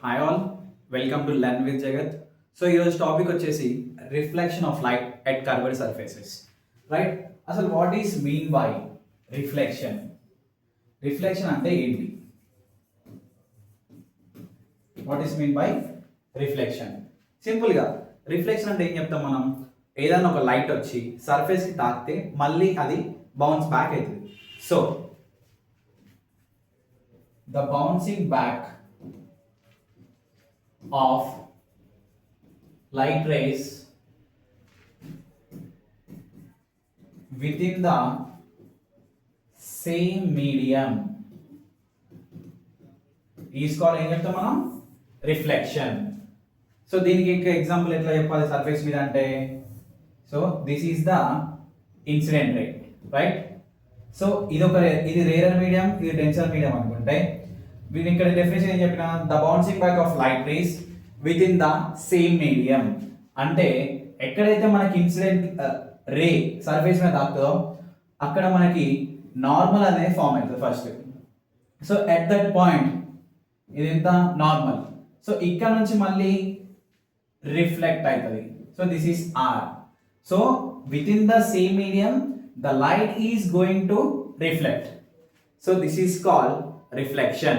Hi all, welcome to learn with Jagat. So ఈరోజు topic వచ్చేసి reflection of light at curved surfaces. Right, అసలు what is mean by reflection? Reflection అంటే ఏంటి? What is mean by reflection? సింపుల్గా reflection అంటే ఏం చెప్తాం మనం? ఏదైనా ఒక లైట్ వచ్చి సర్ఫేస్కి తాకితే మళ్ళీ అది బౌన్స్ బ్యాక్ అవుతుంది. So the bouncing back of light rays within the same medium is called ఏం చెప్తాం మనం? రిఫ్లెక్షన్. సో దీనికి ఇంకా ఎగ్జాంపుల్ ఎట్లా చెప్పాలి సర్ఫేస్ మీద అంటే? So this is the incident ray, right? So ఇది రేరర్ మీడియం, ఇది డెన్సర్ మీడియం అనుకుంటే వీళ్ళు ఇక్కడ డెఫినేషన్ ఏం చెప్పిన? The bouncing back of light race with in the same medium. అంటే ఎక్కడైతే మనకి ఇన్సిడెంట్ రే సర్ఫేస్ మీద తాకుతుందో అక్కడ మనకి నార్మల్ అనేది ఫామ్ అవుతుంది first. So at that point ఇది ఎంత నార్మల్. సో ఇక్కడ నుంచి మళ్ళీ రిఫ్లెక్ట్ అవుతుంది. So this is R. So within the same medium the light is going to reflect. So this is called reflection.